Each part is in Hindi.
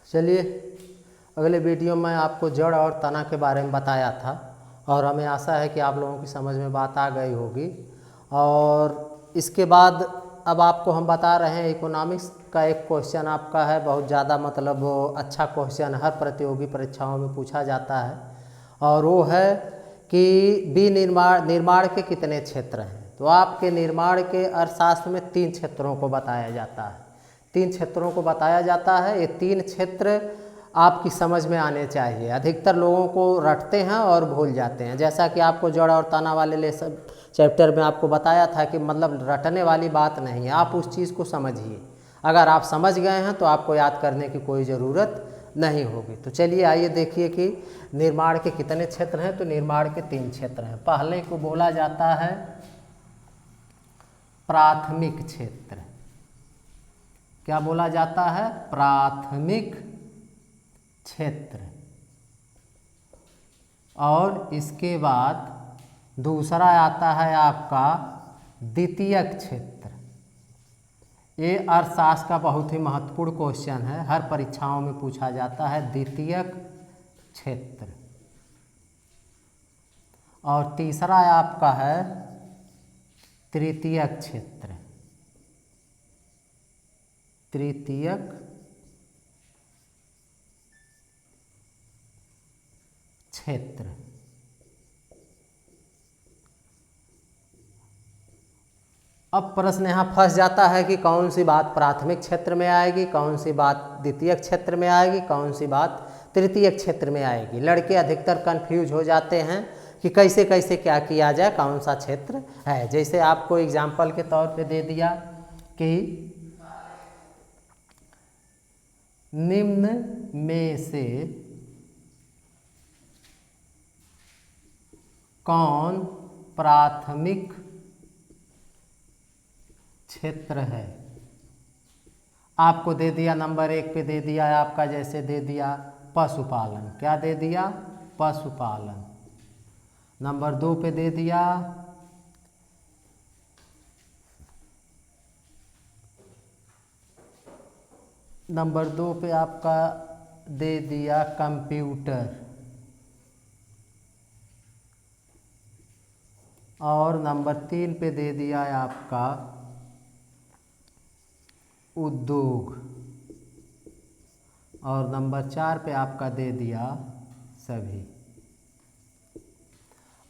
चलिए, अगले वीडियो में आपको जड़ और तना के बारे में बताया था और हमें आशा है कि आप लोगों की समझ में बात आ गई होगी। और इसके बाद अब आपको हम बता रहे हैं इकोनॉमिक्स का एक क्वेश्चन आपका है, बहुत ज़्यादा मतलब अच्छा क्वेश्चन हर प्रतियोगी परीक्षाओं में पूछा जाता है। और वो है कि निर्माण के कितने क्षेत्र हैं। तो आपके निर्माण के अर्थशास्त्र में 3 क्षेत्रों को बताया जाता है। 3 क्षेत्रों को बताया जाता है। ये 3 क्षेत्र आपकी समझ में आने चाहिए। अधिकतर लोगों को रटते हैं और भूल जाते हैं। जैसा कि आपको जड़ और तना वाले लेसन चैप्टर में आपको बताया था कि मतलब रटने वाली बात नहीं है, आप उस चीज़ को समझिए। अगर आप समझ गए हैं तो आपको याद करने की कोई ज़रूरत नहीं होगी। तो चलिए आइए देखिए कि निर्माण के कितने क्षेत्र हैं। तो निर्माण के 3 क्षेत्र हैं। पहले को बोला जाता है प्राथमिक क्षेत्र। क्या बोला जाता है? प्राथमिक क्षेत्र। और इसके बाद दूसरा आता है आपका द्वितीयक क्षेत्र। ये अर्थशास्त्र का बहुत ही महत्वपूर्ण क्वेश्चन है, हर परीक्षाओं में पूछा जाता है, द्वितीयक क्षेत्र। और तीसरा आपका है तृतीयक क्षेत्र। तृतीयक क्षेत्र। अब प्रश्न यहाँ फंस जाता है कि कौन सी बात प्राथमिक क्षेत्र में आएगी, कौन सी बात द्वितीयक क्षेत्र में आएगी, कौन सी बात तृतीयक क्षेत्र में आएगी। लड़के अधिकतर कंफ्यूज हो जाते हैं कि कैसे कैसे क्या किया जाए, कौन सा क्षेत्र है। जैसे आपको एग्जाम्पल के तौर पे दे दिया कि निम्न में से कौन प्राथमिक क्षेत्र है। आपको दे दिया नंबर 1 पे दे दिया आपका, जैसे दे दिया पशुपालन। क्या दे दिया? पशुपालन। नंबर 2 पे दे दिया नंबर 2 पे आपका दे दिया कंप्यूटर। और नंबर 3 पे दे दिया आपका उद्योग। और नंबर 4 पे आपका दे दिया सभी।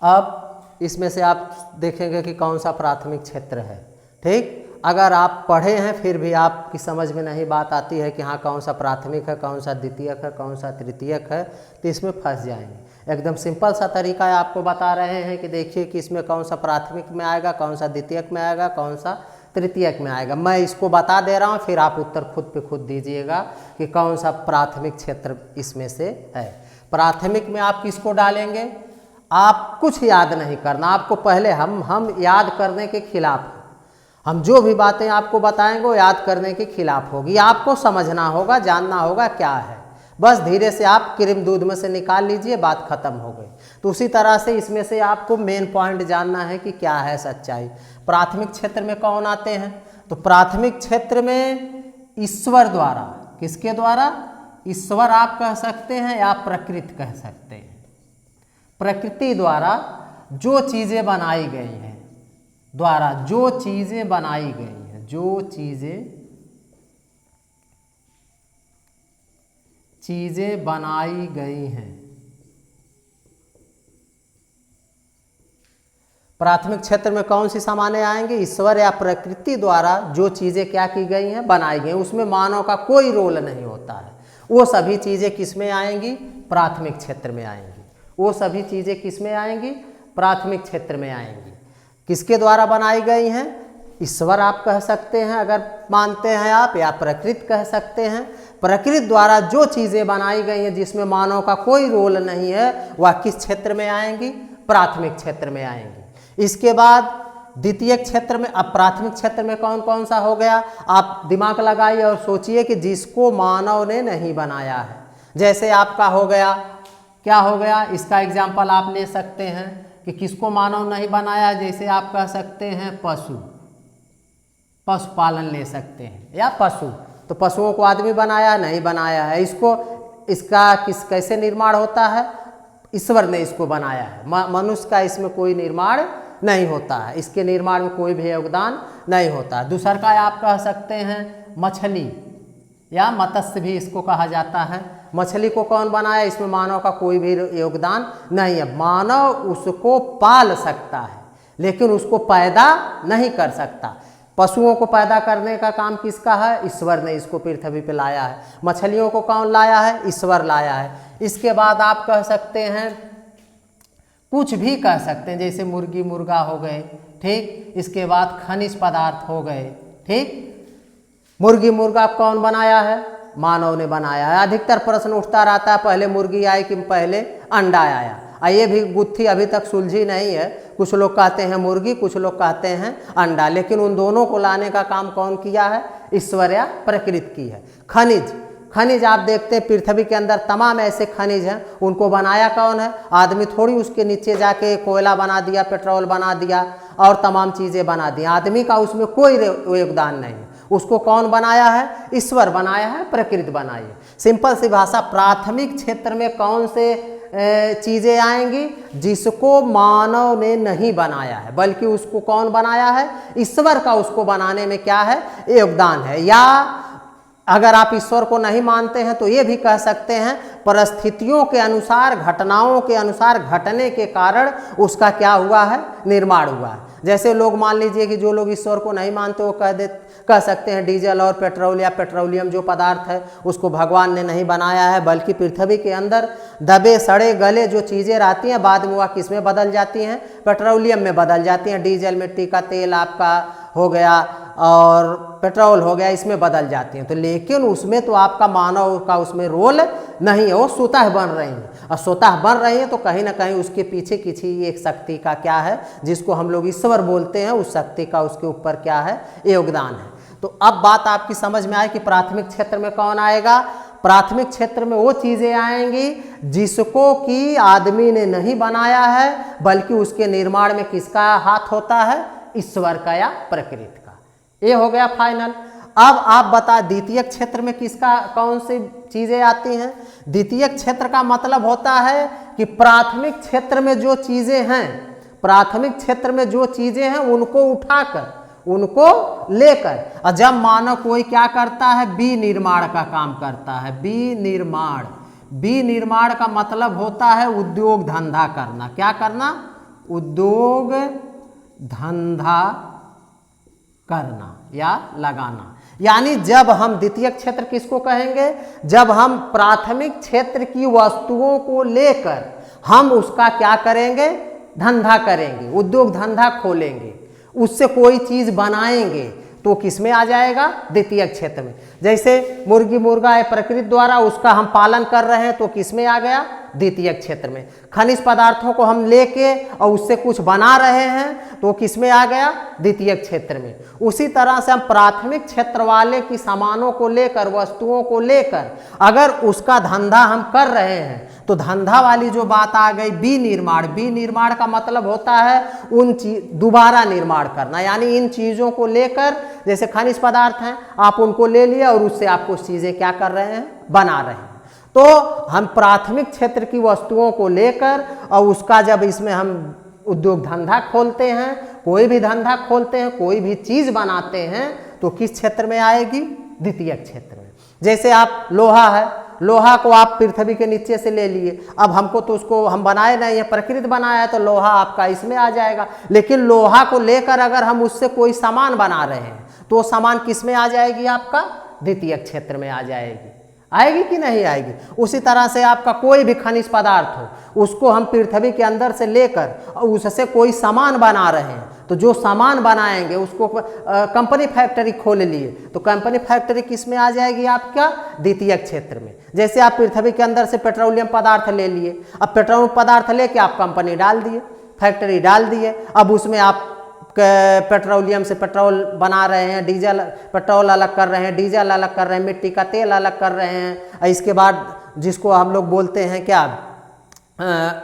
अब इसमें से आप देखेंगे कि कौन सा प्राथमिक क्षेत्र है। ठीक, अगर आप पढ़े हैं फिर भी आपकी समझ में नहीं बात आती है कि हाँ कौन सा प्राथमिक है, कौन सा द्वितीयक है, कौन सा तृतीयक है, तो इसमें फंस जाएंगे। एकदम सिंपल सा तरीका है, आपको बता रहे हैं कि देखिए कि इसमें कौन सा प्राथमिक में आएगा, कौन सा द्वितीयक में आएगा, कौन सा तृतीयक में आएगा। मैं इसको बता दे रहा हूँ, फिर आप उत्तर खुद पे खुद दीजिएगा कि कौन सा प्राथमिक क्षेत्र इसमें से है। प्राथमिक में आप किसको डालेंगे? आप कुछ याद नहीं करना, आपको पहले हम याद करने के खिलाफ हैं। हम जो भी बातें आपको बताएंगे वो याद करने के खिलाफ होगी। आपको समझना होगा, जानना होगा क्या है। बस धीरे से आप क्रीम दूध में से निकाल लीजिए, बात खत्म हो गई। तो उसी तरह से इसमें से आपको मेन पॉइंट जानना है कि क्या है सच्चाई। प्राथमिक क्षेत्र में कौन आते हैं? तो प्राथमिक क्षेत्र में ईश्वर द्वारा, किसके द्वारा? ईश्वर आप कह सकते हैं या प्रकृति कह सकते हैं। प्रकृति द्वारा जो चीज़ें बनाई गई हैं, द्वारा जो चीज़ें बनाई गई हैं, जो चीज़ें बनाई गई हैं। प्राथमिक क्षेत्र में कौन सी सामान्य आएंगे? ईश्वर या प्रकृति द्वारा जो चीज़ें क्या की गई हैं, बनाई गई हैं। उसमें मानव का कोई रोल नहीं होता है। वो सभी चीज़ें किस में आएंगी? प्राथमिक क्षेत्र में आएंगी। वो सभी चीज़ें किस में आएंगी? प्राथमिक क्षेत्र में आएंगी। किसके द्वारा बनाई गई हैं? ईश्वर आप कह सकते हैं अगर मानते हैं आप, या प्रकृति कह सकते हैं। प्रकृति द्वारा जो चीज़ें बनाई गई हैं जिसमें मानव का कोई रोल नहीं है, वह किस क्षेत्र में आएंगी? प्राथमिक क्षेत्र में आएंगी। इसके बाद द्वितीयक क्षेत्र में, अब प्राथमिक क्षेत्र में कौन कौन सा हो गया? आप दिमाग लगाइए और सोचिए कि जिसको मानव ने नहीं बनाया है। जैसे आपका हो गया, क्या हो गया? इसका एग्जाम्पल आप ले सकते हैं कि किसको मानव नहीं बनाया। जैसे आप कह सकते हैं पशुपालन ले सकते हैं, या तो पशुओं को आदमी बनाया नहीं बनाया है, इसका कैसे निर्माण होता है? ईश्वर ने इसको बनाया है। मनुष्य का इसमें कोई निर्माण नहीं होता है, इसके निर्माण में कोई भी योगदान नहीं होता। दूसरा का आप कह सकते हैं मछली या मत्स्य भी इसको कहा जाता है। मछली को कौन बनाया? इसमें मानव का कोई भी योगदान नहीं है। मानव उसको पाल सकता है लेकिन उसको पैदा नहीं कर सकता। पशुओं को पैदा करने का काम किसका है? ईश्वर ने इसको पृथ्वी पे लाया है। मछलियों को कौन लाया है? ईश्वर लाया है। इसके बाद आप कह सकते हैं, कुछ भी कह सकते हैं, जैसे मुर्गी मुर्गा हो गए, ठीक। इसके बाद खनिज पदार्थ हो गए, ठीक। मुर्गी मुर्गा कौन बनाया है? मानव ने बनाया है। अधिकतर प्रश्न उठता रहता है पहले मुर्गी आई कि पहले अंडा आया। ये भी गुत्थी अभी तक सुलझी नहीं है। कुछ लोग कहते हैं मुर्गी, कुछ लोग कहते हैं अंडा, लेकिन उन दोनों को लाने का काम कौन किया है? ईश्वर या प्रकृति की है। खनिज आप देखते हैं पृथ्वी के अंदर तमाम ऐसे खनिज हैं, उनको बनाया कौन है? आदमी थोड़ी उसके नीचे जाके कोयला बना दिया, पेट्रोल बना दिया और तमाम चीज़ें बना दी। आदमी का उसमें कोई योगदान नहीं है। उसको कौन बनाया है? ईश्वर बनाया है, प्रकृति बनाई है। सिंपल सी भाषा, प्राथमिक क्षेत्र में कौन से चीज़ें आएंगी? जिसको मानव ने नहीं बनाया है बल्कि उसको कौन बनाया है? ईश्वर का उसको बनाने में क्या है? योगदान है। या अगर आप ईश्वर को नहीं मानते हैं तो ये भी कह सकते हैं परिस्थितियों के अनुसार, घटनाओं के अनुसार घटने के कारण उसका क्या हुआ है? निर्माण हुआ है। जैसे लोग मान लीजिए कि जो लोग ईश्वर को नहीं मानते वो कह सकते हैं डीजल और पेट्रोल या पेट्रोलियम जो पदार्थ है उसको भगवान ने नहीं बनाया है, बल्कि पृथ्वी के अंदर दबे सड़े गले जो चीज़ें रहती हैं बाद में वह किस में बदल जाती हैं? पेट्रोलियम में बदल जाती हैं। डीजल मिट्टी का तेल आपका हो गया और पेट्रोल हो गया, इसमें बदल जाती हैं। तो लेकिन उसमें तो आपका मानव का उसमें रोल नहीं है, वो स्वतः बन रही हैं। और स्वतः बन रही हैं तो कहीं ना कहीं उसके पीछे किसी एक शक्ति का क्या है, जिसको हम लोग ईश्वर बोलते हैं, उस शक्ति का उसके ऊपर क्या है? योगदान है। तो अब बात आपकी समझ में आए कि प्राथमिक क्षेत्र में कौन आएगा? प्राथमिक क्षेत्र में वो चीज़ें आएंगी जिसको कि आदमी ने नहीं बनाया है, बल्कि उसके निर्माण में किसका हाथ होता है? ईश्वर का या प्रकृति का। ये हो गया फाइनल। अब आप बता द्वितीय क्षेत्र में किसका कौन सी चीज़ें आती हैं? द्वितीय क्षेत्र का मतलब होता है कि प्राथमिक क्षेत्र में जो चीज़ें हैं, प्राथमिक क्षेत्र में जो चीज़ें हैं उनको उठाकर, उनको लेकर, और जब मानव कोई क्या करता है? विनिर्माण का काम करता है। विनिर्माण का मतलब होता है उद्योग धंधा करना। क्या करना? उद्योग धंधा करना या लगाना। यानी जब हम द्वितीय क्षेत्र किसको कहेंगे? जब हम प्राथमिक क्षेत्र की वस्तुओं को लेकर हम उसका क्या करेंगे? धंधा करेंगे, उद्योग धंधा खोलेंगे, उससे कोई चीज़ बनाएंगे, तो किस में आ जाएगा? द्वितीय क्षेत्र में। जैसे मुर्गी मुर्गा है प्रकृति द्वारा, उसका हम पालन कर रहे हैं, तो किस में आ गया? द्वितीय क्षेत्र में। खनिज पदार्थों को हम लेके और उससे कुछ बना रहे हैं, तो किस में आ गया? द्वितीय क्षेत्र में। उसी तरह से हम प्राथमिक क्षेत्र वाले की सामानों को लेकर, वस्तुओं को लेकर अगर उसका धंधा हम कर रहे हैं, तो धंधा वाली जो बात आ गई विनिर्माण। विनिर्माण का मतलब होता है दोबारा निर्माण करना। यानी इन चीज़ों को लेकर, जैसे खनिज पदार्थ हैं, आप उनको ले लिए और उससे आप कुछ चीज़ें क्या कर रहे हैं? बना रहे हैं। तो हम प्राथमिक क्षेत्र की वस्तुओं को लेकर और उसका जब इसमें हम उद्योग धंधा खोलते हैं, कोई भी धंधा खोलते हैं, कोई भी चीज़ बनाते हैं, तो किस क्षेत्र में आएगी? द्वितीय क्षेत्र में। जैसे आप लोहा है, लोहा को आप पृथ्वी के नीचे से ले लिए, अब हमको तो उसको हम बनाए नहीं है, प्रकृति बनाया है, तो लोहा आपका इसमें आ जाएगा। लेकिन लोहा को लेकर अगर हम उससे कोई सामान बना रहे हैं, तो वो सामान किस में आ जाएगी? आपका द्वितीय क्षेत्र में आ जाएगी। आएगी कि नहीं आएगी? उसी तरह से आपका कोई भी खनिज पदार्थ हो, उसको हम पृथ्वी के अंदर से लेकर उससे कोई सामान बना रहे हैं, तो जो सामान बनाएंगे उसको कंपनी फैक्ट्री खोल लिए, तो कंपनी फैक्ट्री किस में आ जाएगी? आपका द्वितीय क्षेत्र में। जैसे आप पृथ्वी के अंदर से पेट्रोलियम पदार्थ ले लिए, अब पेट्रोलियम पदार्थ लेके आप कंपनी डाल दिए, फैक्ट्री डाल दिए, अब उसमें आप पेट्रोलियम से पेट्रोल बना रहे हैं, डीजल पेट्रोल अलग कर रहे हैं, डीजल अलग कर रहे हैं, मिट्टी का तेल अलग कर रहे हैं। इसके बाद जिसको हम लोग बोलते हैं क्या,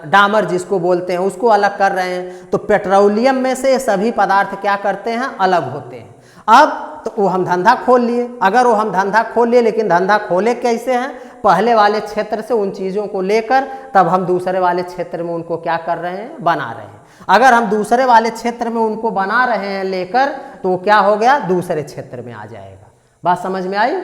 डामर जिसको बोलते हैं, उसको अलग कर रहे हैं। तो पेट्रोलियम में से सभी पदार्थ क्या करते हैं? अलग होते हैं। अब तो वो हम धंधा खोल लिए, अगर वो हम धंधा खोल लिए, लेकिन धंधा खोले कैसे हैं, पहले वाले क्षेत्र से उन चीज़ों को लेकर तब हम दूसरे वाले क्षेत्र में उनको क्या कर रहे हैं, बना रहे हैं। अगर हम दूसरे वाले क्षेत्र में उनको बना रहे हैं लेकर, तो वो क्या हो गया, दूसरे क्षेत्र में आ जाएगा। बात समझ में आई?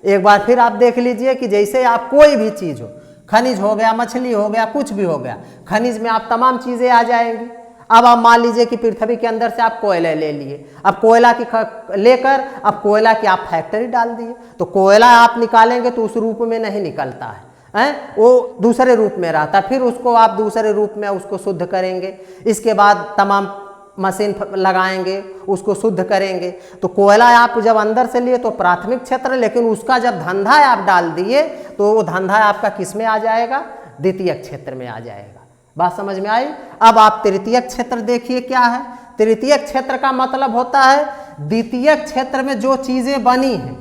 एक बार फिर आप देख लीजिए कि जैसे आप कोई भी चीज़ हो, खनिज हो गया, मछली हो गया, कुछ भी हो गया, खनिज में आप तमाम चीज़ें आ जाएंगी। अब आप मान लीजिए कि पृथ्वी के अंदर से आप कोयला ले लिए, अब कोयला की लेकर अब कोयला की आप फैक्ट्री डाल दिए, तो कोयला आप निकालेंगे तो उस रूप में नहीं निकलता है, वो दूसरे रूप में रहता है। फिर उसको आप दूसरे रूप में उसको शुद्ध करेंगे, इसके बाद तमाम मशीन लगाएंगे, उसको शुद्ध करेंगे। तो कोयला आप जब अंदर से लिए तो प्राथमिक क्षेत्र, लेकिन उसका जब धंधा आप डाल दिए तो वो धंधा आपका किस में आ जाएगा, द्वितीय क्षेत्र में आ जाएगा। बात समझ में आई? अब आप तृतीय क्षेत्र देखिए क्या है। तृतीय क्षेत्र का मतलब होता है द्वितीय क्षेत्र में जो चीज़ें बनी हैं,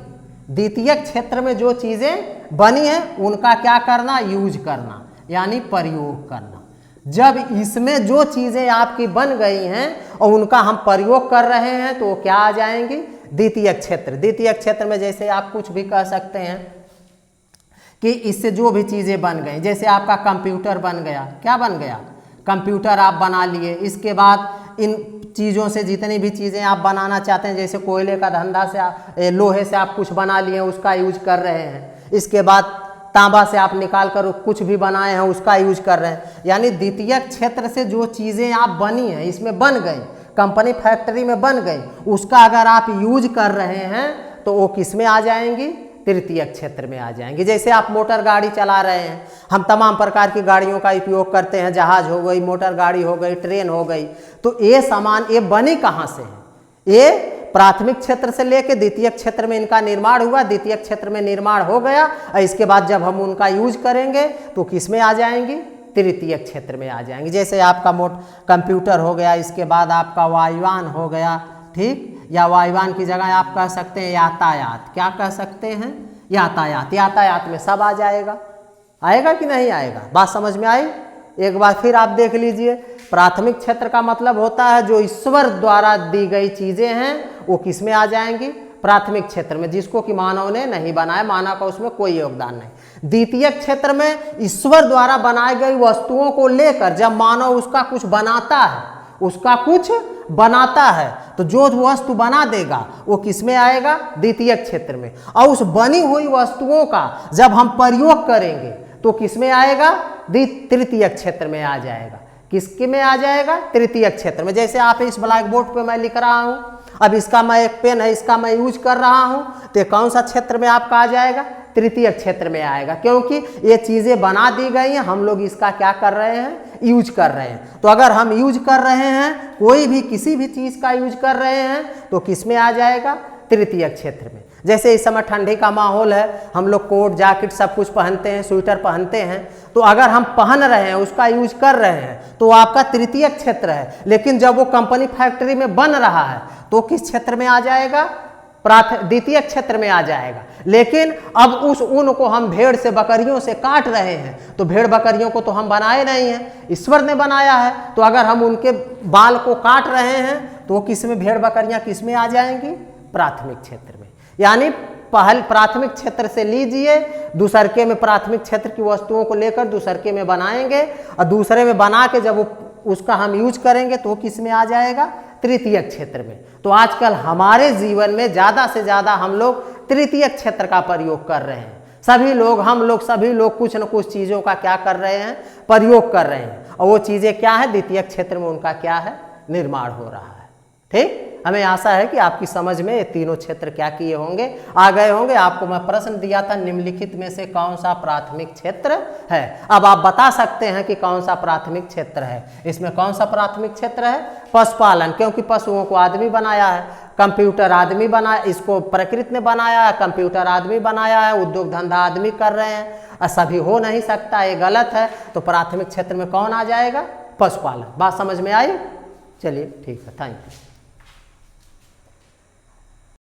द्वितीय क्षेत्र में जो चीज़ें बनी हैं उनका क्या करना, यूज करना, यानी प्रयोग करना। जब इसमें जो चीज़ें आपकी बन गई हैं और उनका हम प्रयोग कर रहे हैं तो वो क्या आ जाएंगी, द्वितीय क्षेत्र। द्वितीय क्षेत्र में जैसे आप कुछ भी कह सकते हैं कि इससे जो भी चीज़ें बन गई, जैसे आपका कंप्यूटर बन गया, क्या बन गया, कंप्यूटर आप बना लिए। इसके बाद इन चीज़ों से जितनी भी चीज़ें आप बनाना चाहते हैं, जैसे कोयले का धंधा से लोहे से आप कुछ बना लिए, उसका यूज कर रहे हैं। इसके बाद तांबा से आप निकाल कर कुछ भी बनाए हैं, उसका यूज कर रहे हैं। यानी द्वितीय क्षेत्र से जो चीज़ें आप बनी हैं, इसमें बन गई, कंपनी फैक्ट्री में बन गई, उसका अगर आप यूज कर रहे हैं तो वो किस में आ जाएंगी, तृतीय क्षेत्र में आ जाएंगे। जैसे आप मोटर गाड़ी चला रहे हैं, हम तमाम प्रकार की गाड़ियों का उपयोग करते हैं, जहाज हो गई, मोटर गाड़ी हो गई, ट्रेन हो गई, तो ये सामान ये बनी कहाँ से है, ये प्राथमिक क्षेत्र से लेके द्वितीय क्षेत्र में इनका निर्माण हुआ, द्वितीय क्षेत्र में निर्माण हो गया और इसके बाद जब हम उनका यूज करेंगे तो किस में आ जाएंगी, तृतीय क्षेत्र में आ जाएंगे। जैसे आपका कंप्यूटर हो गया, इसके बाद आपका वायुयान हो गया, ठीक, या वायुयान की जगह आप कह सकते हैं यातायात, क्या कह सकते हैं, यातायात। यातायात में सब आ जाएगा, आएगा कि नहीं आएगा? बात समझ में आई? एक बार फिर आप देख लीजिए, प्राथमिक क्षेत्र का मतलब होता है जो ईश्वर द्वारा दी गई चीज़ें हैं वो किस में आ जाएंगी, प्राथमिक क्षेत्र में, जिसको कि मानव ने नहीं बनाया, मानव का उसमें कोई योगदान नहीं। द्वितीय क्षेत्र में ईश्वर द्वारा बनाई गई वस्तुओं को लेकर जब मानव उसका कुछ बनाता है, उसका कुछ बनाता है, तो जो वस्तु बना देगा वो किस में आएगा, द्वितीय क्षेत्र में। और उस बनी हुई वस्तुओं का जब हम प्रयोग करेंगे तो किस में आएगा, तृतीय क्षेत्र में आ जाएगा। किसके में आ जाएगा, तृतीय क्षेत्र में। जैसे आप इस ब्लैक बोर्ड पे मैं लिख रहा हूँ, अब इसका मैं एक पेन है, इसका मैं यूज कर रहा हूँ, तो कौन सा क्षेत्र में आपका आ जाएगा, तृतीय क्षेत्र में आएगा, क्योंकि ये चीज़ें बना दी गई हैं, हम लोग इसका क्या कर रहे हैं, यूज कर रहे हैं। तो अगर हम यूज कर रहे हैं, कोई भी किसी भी चीज़ का यूज कर रहे हैं तो किस में आ जाएगा, तृतीय क्षेत्र में। जैसे इस समय ठंडी का माहौल है, हम लोग कोट जैकेट सब कुछ पहनते हैं, स्वेटर पहनते हैं, तो अगर हम पहन रहे हैं, उसका यूज कर रहे हैं तो आपका तृतीय क्षेत्र है। लेकिन जब वो कंपनी फैक्ट्री में बन रहा है तो किस क्षेत्र में आ जाएगा, द्वितीय क्षेत्र में आ जाएगा। लेकिन अब उस ऊन को हम भेड़ से बकरियों से काट रहे हैं, तो भेड़ बकरियों को तो हम बनाए नहीं हैं, ईश्वर ने बनाया है। तो अगर हम उनके बाल को काट रहे हैं तो किस में, भेड़ बकरियां किस में आ जाएंगी, प्राथमिक क्षेत्र में। यानी पहल प्राथमिक क्षेत्र से लीजिए, दूसरके में प्राथमिक क्षेत्र की वस्तुओं को लेकर दूसरके में बनाएंगे और दूसरे में बना के जब उसका हम यूज करेंगे तो किस में आ जाएगा, तृतीय क्षेत्र में। तो आजकल हमारे जीवन में ज़्यादा से ज़्यादा हम लोग तृतीय क्षेत्र का प्रयोग कर रहे हैं। सभी लोग कुछ न कुछ चीज़ों का क्या कर रहे हैं, प्रयोग कर रहे हैं, और वो चीज़ें क्या है, द्वितीय क्षेत्र में उनका क्या है, निर्माण हो रहा है। ठीक, हमें आशा है कि आपकी समझ में ये तीनों क्षेत्र क्या किए होंगे, आ गए होंगे। आपको मैं प्रश्न दिया था, निम्नलिखित में से कौन सा प्राथमिक क्षेत्र है। अब आप बता सकते हैं कि कौन सा प्राथमिक क्षेत्र है। इसमें कौन सा प्राथमिक क्षेत्र है, पशुपालन, क्योंकि पशुओं को आदमी बनाया है, कंप्यूटर आदमी बनाया, इसको प्रकृति ने बनाया है, कंप्यूटर आदमी बनाया है, उद्योग धंधा आदमी कर रहे हैं, सभी हो नहीं सकता, ये गलत है। तो प्राथमिक क्षेत्र में कौन आ जाएगा, पशुपालन। बात समझ में आई? चलिए ठीक है, थैंक यू।